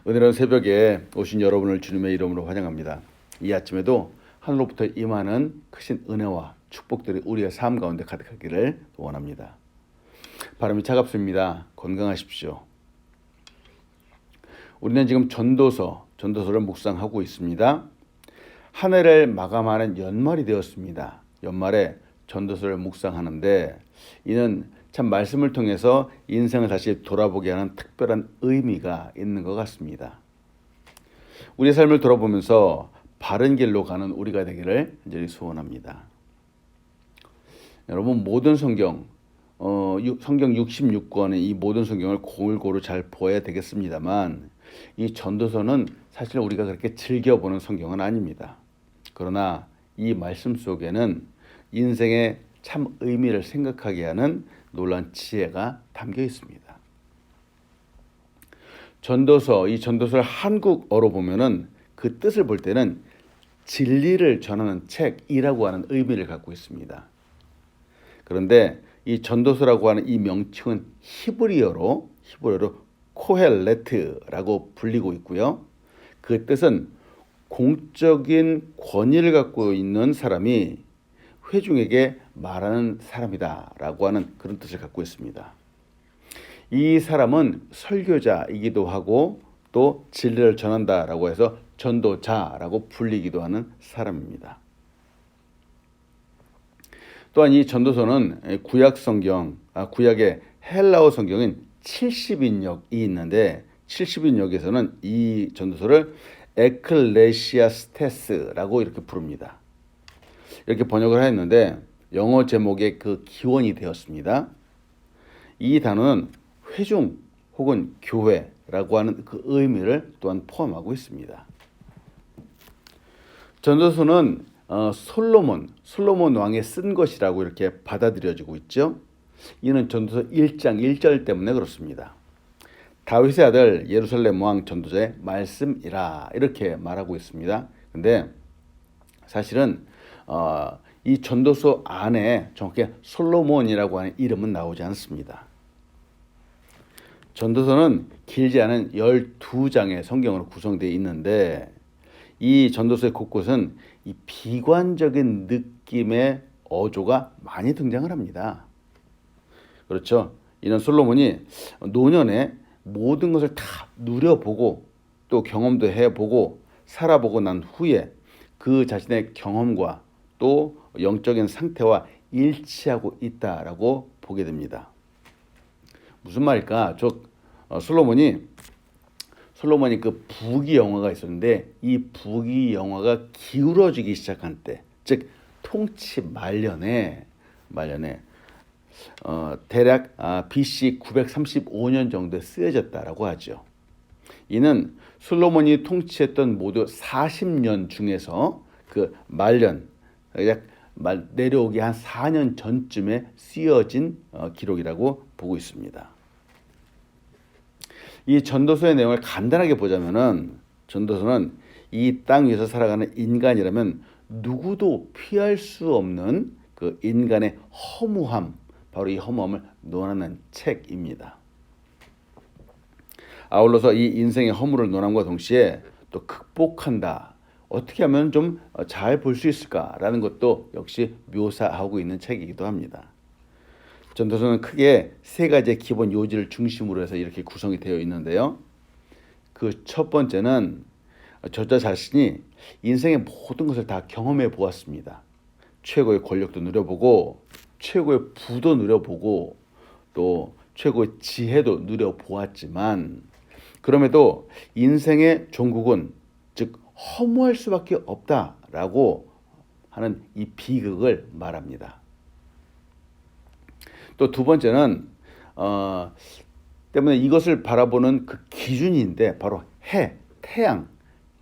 은혜로운 새벽에 오신 여러분을 주님의 이름으로 환영합니다. 이 아침에도 하늘로부터 임하는 크신 은혜와 축복들이 우리의 삶 가운데 가득하기를 원합니다. 바람이 차갑습니다. 건강하십시오. 우리는 지금 전도서를 묵상하고 있습니다. 한 해를 마감하는 연말이 되었습니다. 연말에 전도서를 묵상하는데 이는 참 말씀을 통해서 인생을 다시 돌아보게 하는 특별한 의미가 있는 것 같습니다. 우리의 삶을 돌아보면서 바른 길로 가는 우리가 되기를 간절히 소원합니다. 여러분, 모든 성경 66권의 이 모든 성경을 골고루 잘 보아야 되겠습니다만 이 전도서는 사실 우리가 그렇게 즐겨보는 성경은 아닙니다. 그러나 이 말씀 속에는 인생의 참 의미를 생각하게 하는 놀라운 지혜가 담겨 있습니다. 이 전도서를 한국어로 보면은 그 뜻을 볼 때는 진리를 전하는 책이라고 하는 의미를 갖고 있습니다. 그런데 이 전도서라고 하는 이 명칭은 히브리어로 코헬레트라고 불리고 있고요. 그 뜻은 공적인 권위를 갖고 있는 사람이 회중에게 말하는 사람이다라고 하는 그런 뜻을 갖고 있습니다. 이 사람은 설교자이기도 하고 또 진리를 전한다라고 해서 전도자라고 불리기도 하는 사람입니다. 또한 이 전도서는 구약의 헬라어 성경인 70인역이 있는데 70인역에서는 이 전도서를 에클레시아스테스라고 이렇게 부릅니다. 이렇게 번역을 하였는데 영어 제목의 그 기원이 되었습니다. 이 단어는 회중 혹은 교회라고 하는 그 의미를 또한 포함하고 있습니다. 전도서는 솔로몬 왕이 쓴 것이라고 이렇게 받아들여지고 있죠. 이는 전도서 1장 1절 때문에 그렇습니다. 다윗의 아들 예루살렘 왕 전도자의 말씀이라 이렇게 말하고 있습니다. 근데 사실은 이 전도서 안에 정확히 솔로몬이라고 하는 이름은 나오지 않습니다. 전도서는 길지 않은 12장의 성경으로 구성되어 있는데 이 전도서의 곳곳은 이 비관적인 느낌의 어조가 많이 등장을 합니다. 그렇죠. 이는 솔로몬이 노년에 모든 것을 다 누려보고 또 경험도 해보고 살아보고 난 후에 그 자신의 경험과 또 영적인 상태와 일치하고 있다라고 보게 됩니다. 무슨 말일까? 솔로몬이 그 부귀영화가 있었는데 이 부귀영화가 기울어지기 시작한 때, 즉 통치 말년에 대략 BC 935년 정도에 쓰여졌다라고 하죠. 이는 솔로몬이 통치했던 모두 40년 중에서 그 말년, 내려오기 한 4년 전쯤에 쓰여진 기록이라고 보고 있습니다. 이 전도서의 내용을 간단하게 보자면은 전도서는 이 땅 위에서 살아가는 인간이라면 누구도 피할 수 없는 그 인간의 허무함, 바로 이 허무함을 논하는 책입니다. 아울러서 이 인생의 허물을 논함과 동시에 또 극복한다. 어떻게 하면 좀 잘 볼 수 있을까라는 것도 역시 묘사하고 있는 책이기도 합니다. 전도서는 크게 세 가지의 기본 요지를 중심으로 해서 이렇게 구성이 되어 있는데요. 그 첫 번째는 저자 자신이 인생의 모든 것을 다 경험해 보았습니다. 최고의 권력도 누려보고 최고의 부도 누려보고 또 최고의 지혜도 누려보았지만 그럼에도 인생의 종국은 즉 허무할 수밖에 없다라고 하는 이 비극을 말합니다. 또 두 번째는 때문에 이것을 바라보는 그 기준인데 바로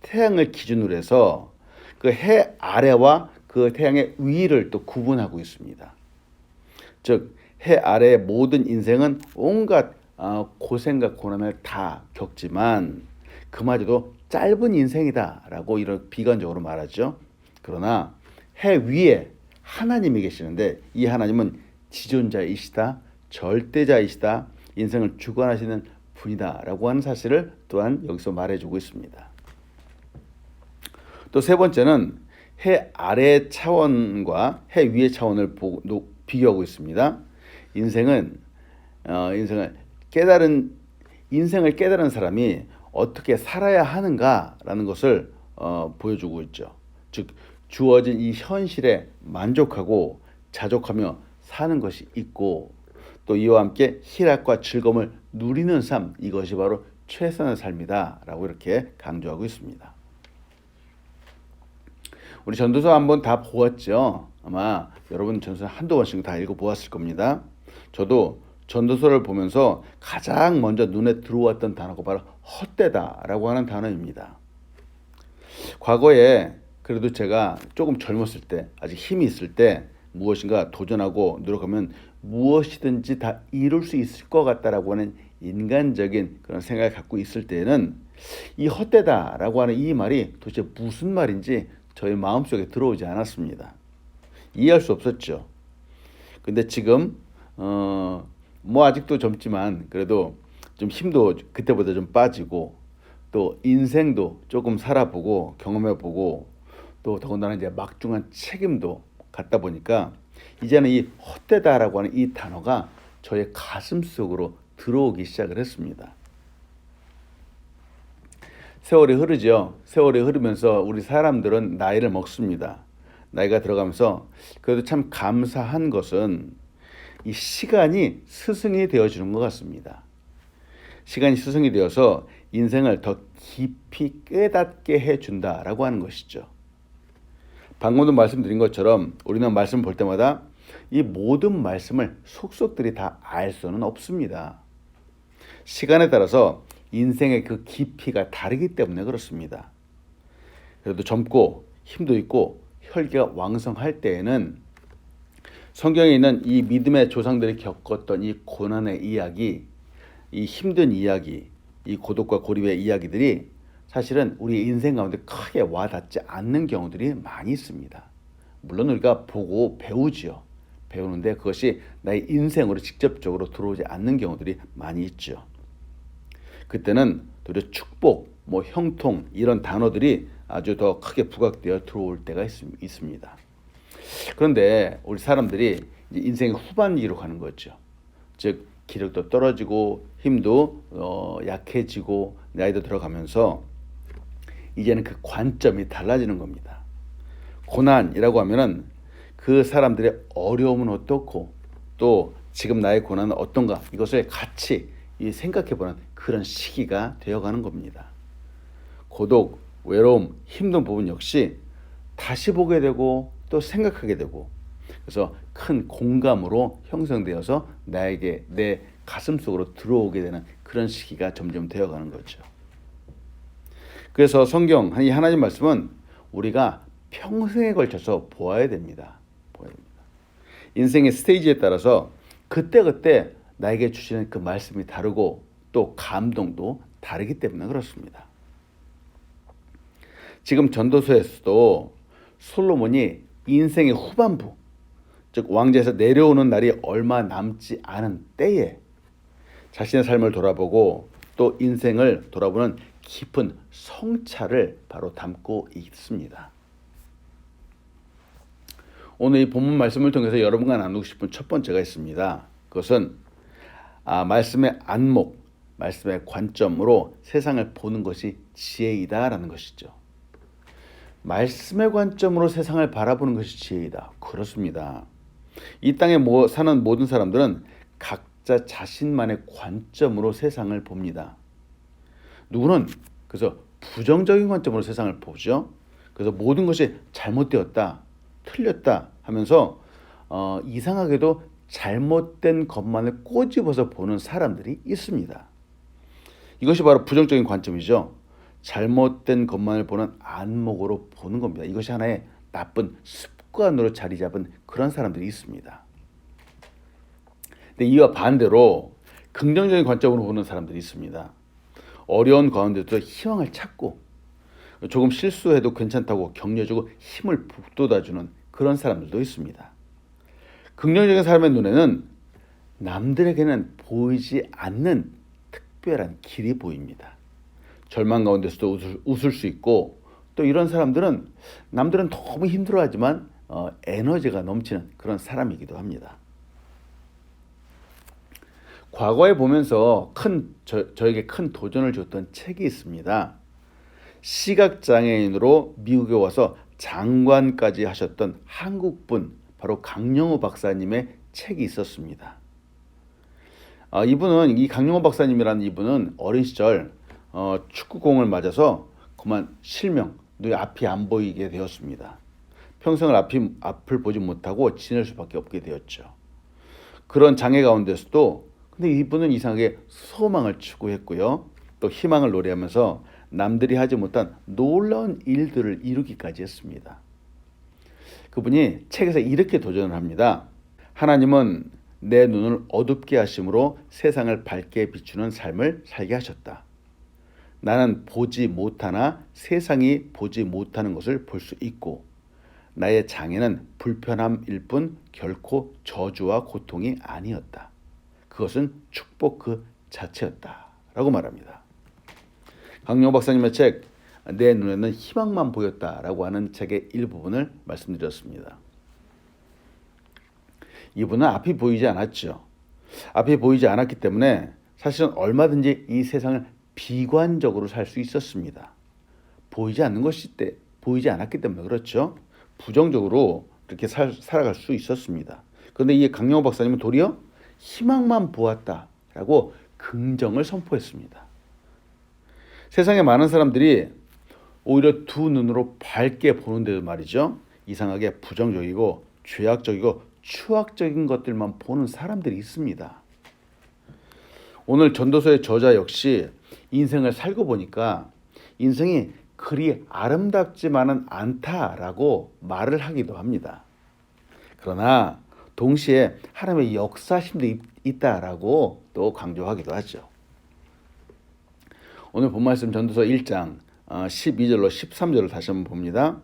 태양을 기준으로 해서 그 해 아래와 그 태양의 위를 또 구분하고 있습니다. 즉 해 아래의 모든 인생은 온갖 고생과 고난을 다 겪지만 그마저도 짧은 인생이다라고 이런 비관적으로 말하죠. 그러나 해 위에 하나님이 계시는데 이 하나님은 지존자이시다, 절대자이시다, 인생을 주관하시는 분이다라고 하는 사실을 또한 여기서 말해주고 있습니다. 또 세 번째는 해 아래 차원과 해 위의 차원을 비교하고 있습니다. 인생을 깨달은 사람이 어떻게 살아야 하는가라는 것을 보여주고 있죠. 즉 주어진 이 현실에 만족하고 자족하며 사는 것이 있고, 또 이와 함께 희락과 즐거움을 누리는 삶, 이것이 바로 최선의 삶이다라고 이렇게 강조하고 있습니다. 우리 전도서 한번 다 보았죠. 아마 여러분 전도서 한두 번씩 다 읽어보았을 겁니다. 저도 전도서를 보면서 가장 먼저 눈에 들어왔던 단어가 바로 헛되다라고 하는 단어입니다. 과거에 그래도 제가 조금 젊었을 때, 아직 힘이 있을 때 무엇인가 도전하고 노력하면 무엇이든지 다 이룰 수 있을 것 같다라고 하는 인간적인 그런 생각을 갖고 있을 때는 이 헛되다라고 하는 이 말이 도대체 무슨 말인지 저희 마음속에 들어오지 않았습니다. 이해할 수 없었죠. 근데 지금 뭐 아직도 젊지만 그래도 좀 힘도 그때보다 좀 빠지고, 또 인생도 조금 살아보고 경험해보고, 또 더군다나 이제 막중한 책임도 갖다 보니까 이제는 이 헛되다라고 하는 이 단어가 저의 가슴 속으로 들어오기 시작을 했습니다. 세월이 흐르죠. 세월이 흐르면서 우리 사람들은 나이를 먹습니다. 나이가 들어가면서 그래도 참 감사한 것은 이 시간이 스승이 되어주는 것 같습니다. 시간이 스승이 되어서 인생을 더 깊이 깨닫게 해준다라고 하는 것이죠. 방금도 말씀드린 것처럼 우리는 말씀을 볼 때마다 이 모든 말씀을 속속들이 다 알 수는 없습니다. 시간에 따라서 인생의 그 깊이가 다르기 때문에 그렇습니다. 그래도 젊고 힘도 있고 혈기가 왕성할 때에는 성경에 있는 이 믿음의 조상들이 겪었던 이 고난의 이야기, 이 힘든 이야기, 이 고독과 고립의 이야기들이 사실은 우리 인생 가운데 크게 와닿지 않는 경우들이 많이 있습니다. 물론 우리가 보고 배우지요. 배우는데 그것이 나의 인생으로 직접적으로 들어오지 않는 경우들이 많이 있죠. 그때는 도리어 축복, 뭐 형통 이런 단어들이 아주 더 크게 부각되어 들어올 때가 있습니다. 그런데 우리 사람들이 이제 인생의 후반기로 가는 거죠. 즉 기력도 떨어지고 힘도 약해지고 나이도 들어가면서 이제는 그 관점이 달라지는 겁니다. 고난이라고 하면은 그 사람들의 어려움은 어떻고 또 지금 나의 고난은 어떤가, 이것을 같이 생각해보는 그런 시기가 되어가는 겁니다. 고독, 외로움, 힘든 부분 역시 다시 보게 되고 또 생각하게 되고, 그래서 큰 공감으로 형성되어서 나에게 내 가슴 속으로 들어오게 되는 그런 시기가 점점 되어가는 거죠. 그래서 성경, 이 하나님 말씀은 우리가 평생에 걸쳐서 보아야 됩니다. 인생의 스테이지에 따라서 그때그때 나에게 주시는 그 말씀이 다르고 또 감동도 다르기 때문에 그렇습니다. 지금 전도서에서도 솔로몬이 인생의 후반부, 즉 왕좌에서 내려오는 날이 얼마 남지 않은 때에 자신의 삶을 돌아보고 또 인생을 돌아보는 깊은 성찰을 바로 담고 있습니다. 오늘 이 본문 말씀을 통해서 여러분과 나누고 싶은 첫 번째가 있습니다. 그것은 말씀의 안목, 말씀의 관점으로 세상을 보는 것이 지혜이다라는 것이죠. 말씀의 관점으로 세상을 바라보는 것이 지혜이다. 그렇습니다. 이 땅에 사는 모든 사람들은 각자 자신만의 관점으로 세상을 봅니다. 누구는 그래서 부정적인 관점으로 세상을 보죠. 그래서 모든 것이 잘못되었다, 틀렸다 하면서 이상하게도 잘못된 것만을 꼬집어서 보는 사람들이 있습니다. 이것이 바로 부정적인 관점이죠. 잘못된 것만을 보는 안목으로 보는 겁니다. 이것이 하나의 나쁜 습관으로 자리 잡은 그런 사람들이 있습니다. 근데 이와 반대로 긍정적인 관점으로 보는 사람들이 있습니다. 어려운 가운데도 희망을 찾고 조금 실수해도 괜찮다고 격려주고 힘을 북돋아주는 그런 사람들도 있습니다. 긍정적인 사람의 눈에는 남들에게는 보이지 않는 특별한 길이 보입니다. 절망 가운데서도 웃을 수 있고, 또 이런 사람들은 남들은 너무 힘들어하지만 에너지가 넘치는 그런 사람이기도 합니다. 과거에 보면서 저에게 큰 도전을 줬던 책이 있습니다. 시각장애인으로 미국에 와서 장관까지 하셨던 한국분, 바로 강영호 박사님의 책이 있었습니다. 이 강영호 박사님이라는 이분은 어린 시절 축구공을 맞아서 그만 실명, 눈에 앞이 안 보이게 되었습니다. 평생을 앞을 보지 못하고 지낼 수밖에 없게 되었죠. 그런 장애 가운데서도 근데 이분은 이상하게 소망을 추구했고요. 또 희망을 노래하면서 남들이 하지 못한 놀라운 일들을 이루기까지 했습니다. 그분이 책에서 이렇게 도전을 합니다. 하나님은 내 눈을 어둡게 하심으로 세상을 밝게 비추는 삶을 살게 하셨다. 나는 보지 못하나 세상이 보지 못하는 것을 볼 수 있고, 나의 장애는 불편함일 뿐 결코 저주와 고통이 아니었다. 그것은 축복 그 자체였다. 라고 말합니다. 강영호 박사님의 책 내 눈에는 희망만 보였다라고 하는 책의 일부분을 말씀드렸습니다. 이분은 앞이 보이지 않았죠. 앞이 보이지 않았기 때문에 사실은 얼마든지 이 세상을 비관적으로 살 수 있었습니다. 보이지 않았기 때문에 그렇죠. 부정적으로 이렇게 살아갈 수 있었습니다. 그런데 이 강영호 박사님은 도리어 희망만 보았다라고 긍정을 선포했습니다. 세상에 많은 사람들이 오히려 두 눈으로 밝게 보는데도 말이죠. 이상하게 부정적이고 죄악적이고 추악적인 것들만 보는 사람들이 있습니다. 오늘 전도서의 저자 역시 인생을 살고 보니까 인생이 그리 아름답지만은 않다라고 말을 하기도 합니다. 그러나 동시에 하나님의 역사심도 있다라고 또 강조하기도 하죠. 오늘 본 말씀 전도서 1장 12절로 13절을 다시 한번 봅니다.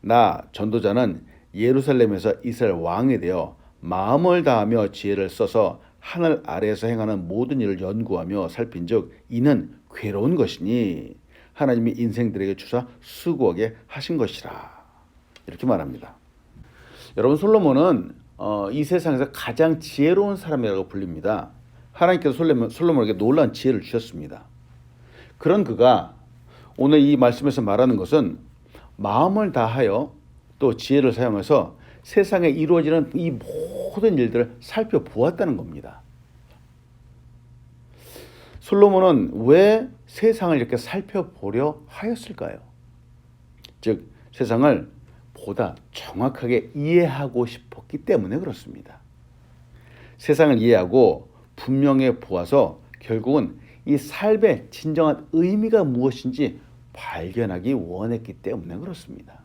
나 전도자는 예루살렘에서 이스라엘 왕이 되어 마음을 다하며 지혜를 써서 하늘 아래에서 행하는 모든 일을 연구하며 살핀즉 이는 괴로운 것이니 하나님이 인생들에게 주사 수고하게 하신 것이라. 이렇게 말합니다. 여러분, 솔로몬은 이 세상에서 가장 지혜로운 사람이라고 불립니다. 하나님께서 솔로몬에게 놀라운 지혜를 주셨습니다. 그런 그가 오늘 이 말씀에서 말하는 것은 마음을 다하여 또 지혜를 사용해서 세상에 이루어지는 이 모든 일들을 살펴보았다는 겁니다. 솔로몬은 왜 세상을 이렇게 살펴보려 하였을까요? 즉 세상을 보다 정확하게 이해하고 싶었기 때문에 그렇습니다. 세상을 이해하고 분명히 보아서 결국은 이 삶의 진정한 의미가 무엇인지 발견하기 원했기 때문에 그렇습니다.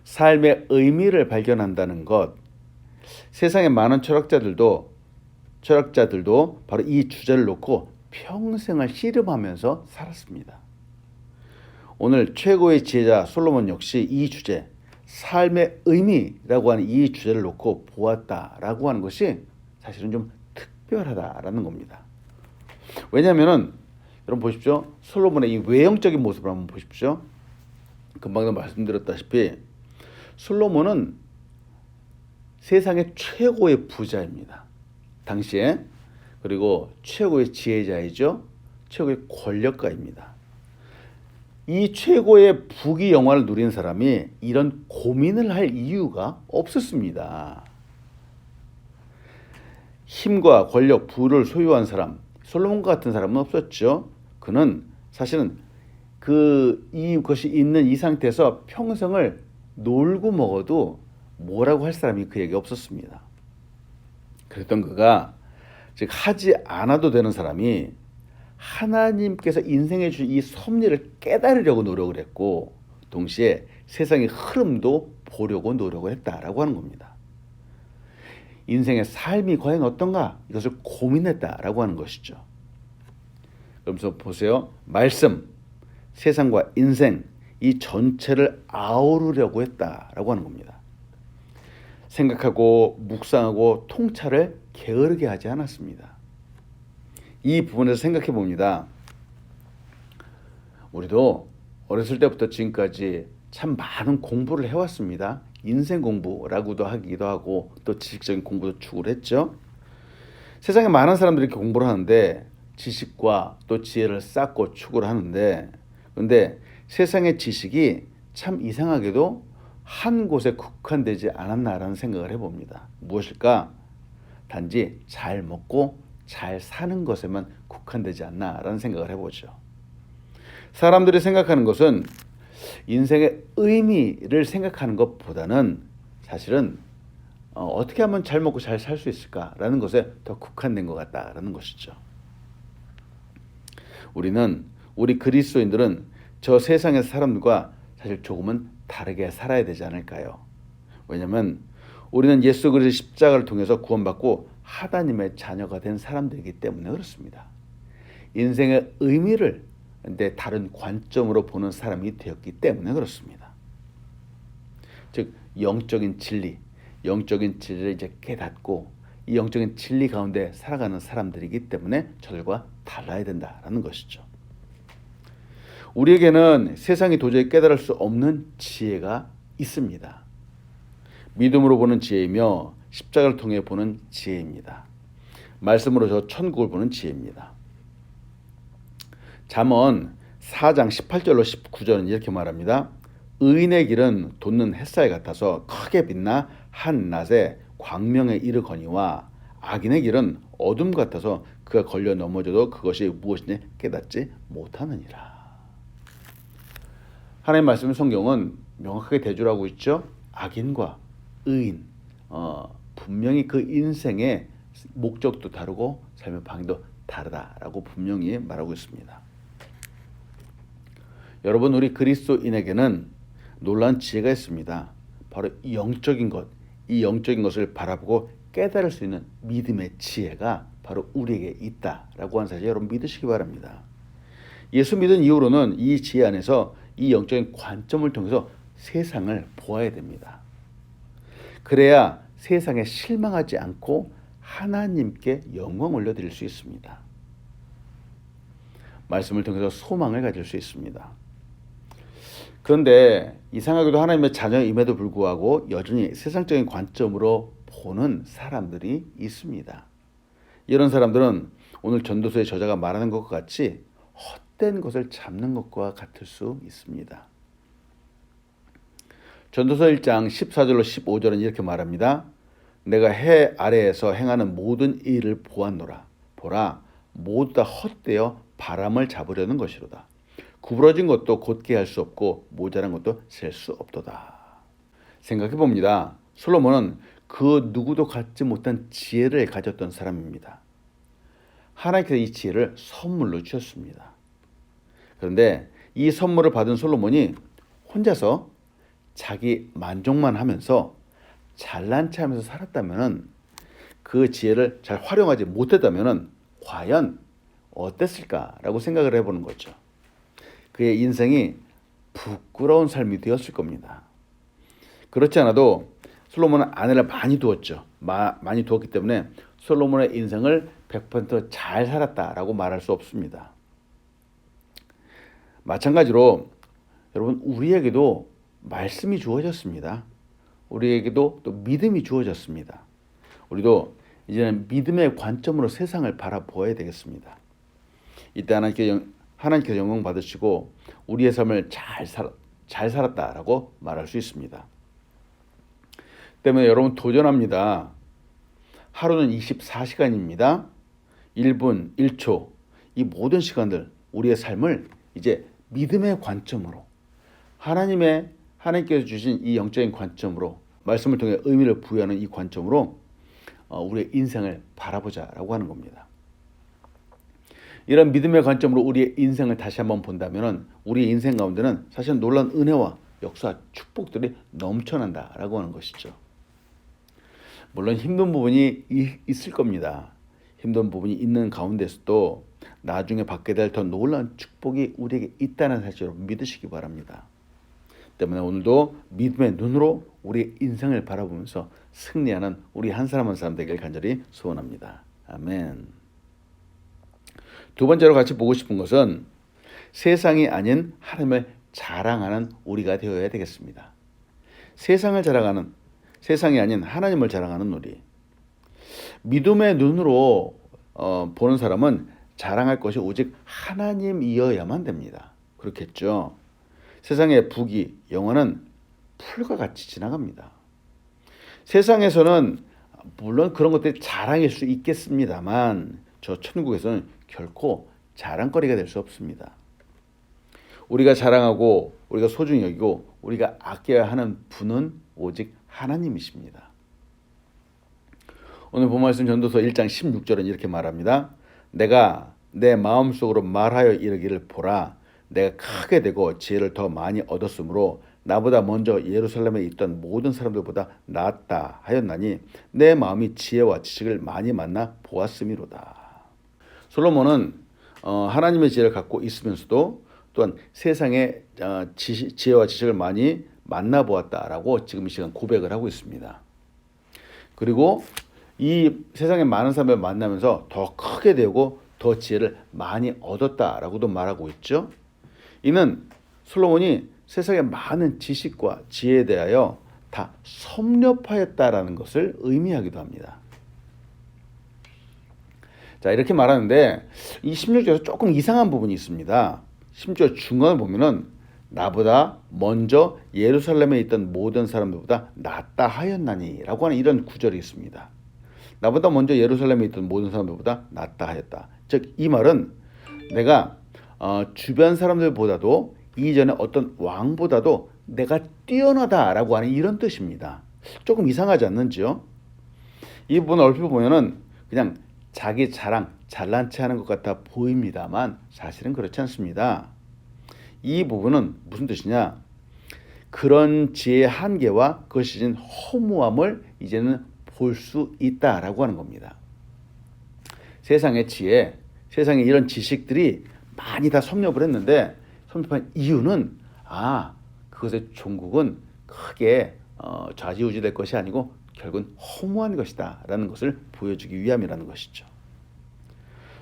삶의 의미를 발견한다는 것, 세상의 많은 철학자들도 바로 이 주제를 놓고 평생을 씨름하면서 살았습니다. 오늘 최고의 지혜자 솔로몬 역시 이 주제, 삶의 의미라고 하는 이 주제를 놓고 보았다라고 하는 것이 사실은 좀 특별하다라는 겁니다. 왜냐하면 여러분 보십시오. 솔로몬의 이 외형적인 모습을 한번 보십시오. 금방도 말씀드렸다시피 솔로몬은 세상의 최고의 부자입니다. 당시에. 그리고 최고의 지혜자이죠. 최고의 권력가입니다. 이 최고의 부귀영화를 누린 사람이 이런 고민을 할 이유가 없었습니다. 힘과 권력, 부를 소유한 사람, 솔로몬과 같은 사람은 없었죠. 그는 사실은 이것이 있는 이 상태에서 평생을 놀고 먹어도 뭐라고 할 사람이 그에게 없었습니다. 그랬던 그가 즉 하지 않아도 되는 사람이 하나님께서 인생에 주신 이 섭리를 깨달으려고 노력을 했고 동시에 세상의 흐름도 보려고 노력을 했다라고 하는 겁니다. 인생의 삶이 과연 어떤가 이것을 고민했다라고 하는 것이죠. 그러면서 보세요. 말씀, 세상과 인생 이 전체를 아우르려고 했다라고 하는 겁니다. 생각하고 묵상하고 통찰을 게으르게 하지 않았습니다. 이 부분에서 생각해 봅니다. 우리도 어렸을 때부터 지금까지 참 많은 공부를 해왔습니다. 인생 공부라고도 하기도 하고 또 지식적인 공부도 추구를 했죠. 세상에 많은 사람들이 이렇게 공부를 하는데 지식과 또 지혜를 쌓고 추구를 하는데, 그런데 세상의 지식이 참 이상하게도 한 곳에 국한되지 않았나라는 생각을 해봅니다. 무엇일까? 단지 잘 먹고 잘 사는 것에만 국한되지 않나라는 생각을 해보죠. 사람들이 생각하는 것은 인생의 의미를 생각하는 것보다는 사실은 어떻게 하면 잘 먹고 잘 살 수 있을까라는 것에 더 국한된 것 같다라는 것이죠. 우리 그리스도인들은 저 세상의 사람들과 사실 조금은 다르게 살아야 되지 않을까요? 왜냐하면 우리는 예수 그리스도의 십자가를 통해서 구원받고 하나님의 자녀가 된 사람들이기 때문에 그렇습니다. 인생의 의미를 근데 다른 관점으로 보는 사람이 되었기 때문에 그렇습니다. 즉 영적인 진리를 이제 깨닫고 이 영적인 진리 가운데 살아가는 사람들이기 때문에 저들과 달라야 된다라는 것이죠. 우리에게는 세상이 도저히 깨달을 수 없는 지혜가 있습니다. 믿음으로 보는 지혜이며 십자가를 통해 보는 지혜입니다. 말씀으로 저 천국을 보는 지혜입니다. 잠언 4장 18절로 19절은 이렇게 말합니다. 의인의 길은 돋는 햇살 같아서 크게 빛나 한낮에 광명에 이르거니와 악인의 길은 어둠 같아서 그가 걸려 넘어져도 그것이 무엇인지 깨닫지 못하느니라. 하나님의 말씀 성경은 명확하게 대조를 하고 있죠. 악인과 의인, 분명히 그 인생의 목적도 다르고 삶의 방향도 다르다라고 분명히 말하고 있습니다. 여러분, 우리 그리스도인에게는 놀라운 지혜가 있습니다. 바로 이 영적인 것을 바라보고 깨달을 수 있는 믿음의 지혜가 바로 우리에게 있다라고 하는 사실 여러분 믿으시기 바랍니다. 예수 믿은 이후로는 이 지혜 안에서 이 영적인 관점을 통해서 세상을 보아야 됩니다. 그래야 세상에 실망하지 않고 하나님께 영광 올려드릴 수 있습니다. 말씀을 통해서 소망을 가질 수 있습니다. 그런데 이상하게도 하나님의 자녀임에도 불구하고 여전히 세상적인 관점으로 보는 사람들이 있습니다. 이런 사람들은 오늘 전도서의 저자가 말하는 것과 같이 헛된 것을 잡는 것과 같을 수 있습니다. 전도서 1장 14절로 15절은 이렇게 말합니다. 내가 해 아래에서 행하는 모든 일을 보았노라. 보라, 모두 다 헛되어 바람을 잡으려는 것이로다. 구부러진 것도 곧게 할 수 없고 모자란 것도 셀 수 없도다. 생각해 봅니다. 솔로몬은 그 누구도 갖지 못한 지혜를 가졌던 사람입니다. 하나님께서 이 지혜를 선물로 주셨습니다. 그런데 이 선물을 받은 솔로몬이 혼자서 자기 만족만 하면서 잘난 체하면서 살았다면, 그 지혜를 잘 활용하지 못했다면 과연 어땠을까라고 생각을 해보는 거죠. 그의 인생이 부끄러운 삶이 되었을 겁니다. 그렇지 않아도 솔로몬은 아내를 많이 두었죠. 많이 두었기 때문에 솔로몬의 인생을 100% 잘 살았다라고 말할 수 없습니다. 마찬가지로 여러분, 우리에게도 말씀이 주어졌습니다. 우리에게도 또 믿음이 주어졌습니다. 우리도 이제는 믿음의 관점으로 세상을 바라보아야 되겠습니다. 이때 하나님께서 영광 받으시고 우리의 삶을 잘 살았다라고 말할 수 있습니다. 때문에 여러분 도전합니다. 하루는 24시간입니다. 1분, 1초 이 모든 시간들 우리의 삶을 이제 믿음의 관점으로 하나님께서 주신 이 영적인 관점으로 말씀을 통해 의미를 부여하는 이 관점으로 우리의 인생을 바라보자라고 하는 겁니다. 이런 믿음의 관점으로 우리의 인생을 다시 한번 본다면 우리의 인생 가운데는 사실 놀라운 은혜와 역사, 축복들이 넘쳐난다라고 하는 것이죠. 물론 힘든 부분이 있을 겁니다. 힘든 부분이 있는 가운데서도 나중에 받게 될 더 놀라운 축복이 우리에게 있다는 사실을 믿으시기 바랍니다. 때문에 오늘도 믿음의 눈으로 우리의 인생을 바라보면서 승리하는 우리 한 사람 한 사람 되길 간절히 소원합니다. 아멘. 두 번째로 같이 보고 싶은 것은 세상이 아닌 하나님을 자랑하는 우리가 되어야 되겠습니다. 세상이 아닌 하나님을 자랑하는 우리. 믿음의 눈으로 보는 사람은 자랑할 것이 오직 하나님이어야만 됩니다. 그렇겠죠. 세상의 부귀, 영화는 풀과 같이 지나갑니다. 세상에서는 물론 그런 것들이 자랑일 수 있겠습니다만 저 천국에서는 결코 자랑거리가 될 수 없습니다. 우리가 자랑하고 우리가 소중히 여기고 우리가 아껴야 하는 분은 오직 하나님이십니다. 오늘 본 말씀 전도서 1장 16절은 이렇게 말합니다. 내가 내 마음속으로 말하여 이르기를 보라. 내가 크게 되고 지혜를 더 많이 얻었으므로 나보다 먼저 예루살렘에 있던 모든 사람들보다 낫다 하였나니 내 마음이 지혜와 지식을 많이 만나 보았음이로다. 솔로몬은 하나님의 지혜를 갖고 있으면서도 또한 세상의 지혜와 지식을 많이 만나보았다라고 지금 이 시간 고백을 하고 있습니다. 그리고 이 세상의 많은 사람을 만나면서 더 크게 되고 더 지혜를 많이 얻었다라고도 말하고 있죠. 이는 솔로몬이 세상의 많은 지식과 지혜에 대하여 다 섭렵하였다라는 것을 의미하기도 합니다. 자, 이렇게 말하는데 이 16절에서 조금 이상한 부분이 있습니다. 16절 중간을 보면은 나보다 먼저 예루살렘에 있던 모든 사람들보다 낫다 하였나니 라고 하는 이런 구절이 있습니다. 나보다 먼저 예루살렘에 있던 모든 사람들보다 낫다 하였다. 즉 이 말은 내가 주변 사람들보다도 이전에 어떤 왕보다도 내가 뛰어나다라고 하는 이런 뜻입니다. 조금 이상하지 않는지요? 이 부분을 얼핏 보면은 그냥 자기 자랑, 잘난 체 하는 것 같아 보입니다만 사실은 그렇지 않습니다. 이 부분은 무슨 뜻이냐? 그런 지혜의 한계와 그것이 진 허무함을 이제는 볼 수 있다라고 하는 겁니다. 세상의 지혜, 세상의 이런 지식들이 많이 다 섭렵을 했는데 섭렵한 이유는 그것의 종국은 크게 좌지우지될 것이 아니고 결국은 허무한 것이다 라는 것을 보여주기 위함이라는 것이죠.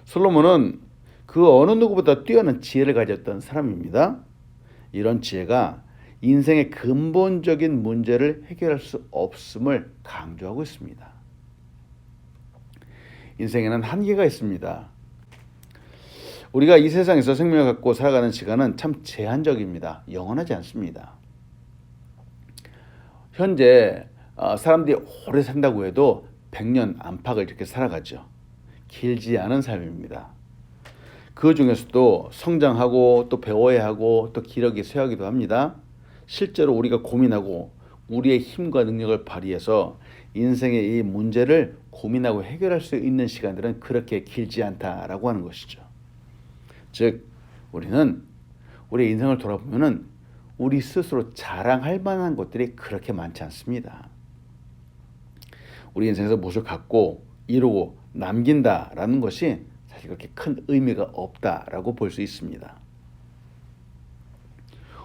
솔로몬은 그 어느 누구보다 뛰어난 지혜를 가졌던 사람입니다. 이런 지혜가 인생의 근본적인 문제를 해결할 수 없음을 강조하고 있습니다. 인생에는 한계가 있습니다. 우리가 이 세상에서 생명을 갖고 살아가는 시간은 참 제한적입니다. 영원하지 않습니다. 현재 사람들이 오래 산다고 해도 100년 안팎을 이렇게 살아가죠. 길지 않은 삶입니다. 그 중에서도 성장하고 또 배워야 하고 또 기력이 쇠하기도 합니다. 실제로 우리가 고민하고 우리의 힘과 능력을 발휘해서 인생의 이 문제를 고민하고 해결할 수 있는 시간들은 그렇게 길지 않다라고 하는 것이죠. 즉 우리는 우리의 인생을 돌아보면은 우리 스스로 자랑할 만한 것들이 그렇게 많지 않습니다. 우리 인생에서 무엇을 갖고 이루고 남긴다라는 것이 사실 그렇게 큰 의미가 없다라고 볼 수 있습니다.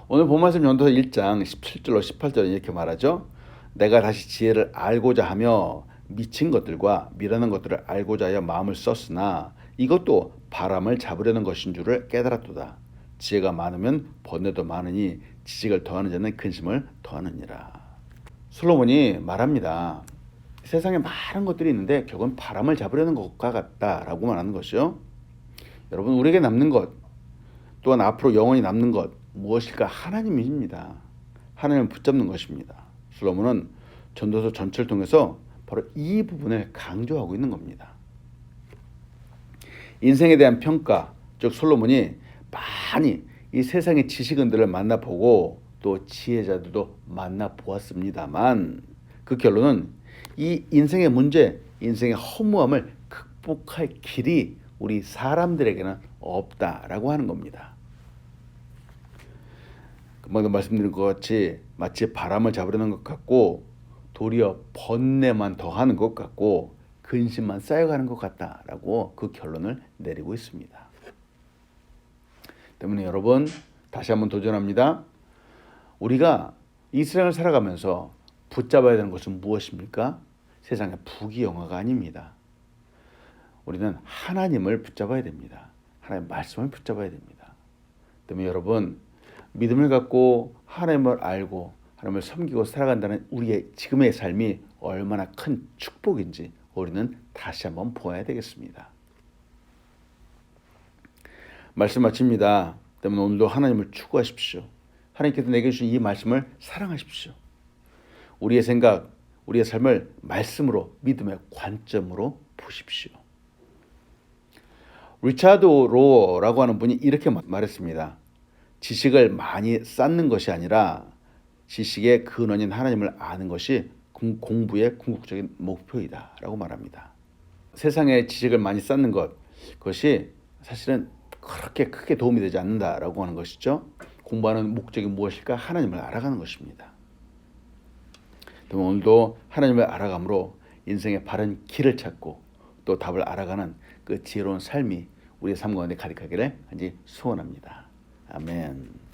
오늘 본 말씀 전도서 1장 17절로 18절은 이렇게 말하죠. 내가 다시 지혜를 알고자 하며 미친 것들과 미련한 것들을 알고자 하여 마음을 썼으나 이것도 바람을 잡으려는 것인 줄을 깨달았도다. 지혜가 많으면 번뇌도 많으니 지식을 더하는 자는 근심을 더하느니라. 솔로몬이 말합니다. 세상에 많은 것들이 있는데 결국은 바람을 잡으려는 것과 같다라고 말하는 것이요. 여러분 우리에게 남는 것 또한 앞으로 영원히 남는 것 무엇일까? 하나님입니다. 하나님을 붙잡는 것입니다. 솔로몬은 전도서 전체를 통해서 바로 이 부분을 강조하고 있는 겁니다. 인생에 대한 평가, 즉 솔로몬이 많이 이 세상의 지식인들을 만나보고 또 지혜자들도 만나보았습니다만 그 결론은 이 인생의 문제, 인생의 허무함을 극복할 길이 우리 사람들에게는 없다라고 하는 겁니다. 금방도 말씀드린 것 같이 마치 바람을 잡으려는 것 같고 도리어 번뇌만 더하는 것 같고 근심만 쌓여가는 것 같다라고 그 결론을 내리고 있습니다. 때문에 여러분 다시 한번 도전합니다. 우리가 이 세상을 살아가면서 붙잡아야 되는 것은 무엇입니까? 세상의 부귀영화가 아닙니다. 우리는 하나님을 붙잡아야 됩니다. 하나님의 말씀을 붙잡아야 됩니다. 때문에 여러분, 믿음을 갖고 하나님을 알고 하나님을 섬기고 살아간다는 우리의 지금의 삶이 얼마나 큰 축복인지 우리는 다시 한번 보아야 되겠습니다. 말씀 마칩니다. 때문에 오늘도 하나님을 추구하십시오. 하나님께서 내게 주신 이 말씀을 사랑하십시오. 우리의 생각, 우리의 삶을 말씀으로, 믿음의 관점으로 보십시오. 리차드 로어라고 하는 분이 이렇게 말했습니다. 지식을 많이 쌓는 것이 아니라 지식의 근원인 하나님을 아는 것이 공부의 궁극적인 목표이다 라고 말합니다. 세상에 지식을 많이 쌓는 그것이 사실은 그렇게 크게 도움이 되지 않는다라고 하는 것이죠. 공부하는 목적이 무엇일까? 하나님을 알아가는 것입니다. 오늘도 하나님을 알아감으로 인생의 바른 길을 찾고 또 답을 알아가는 그 지혜로운 삶이 우리의 삶 가운데 가득하기를 간절히 소원합니다. 아멘.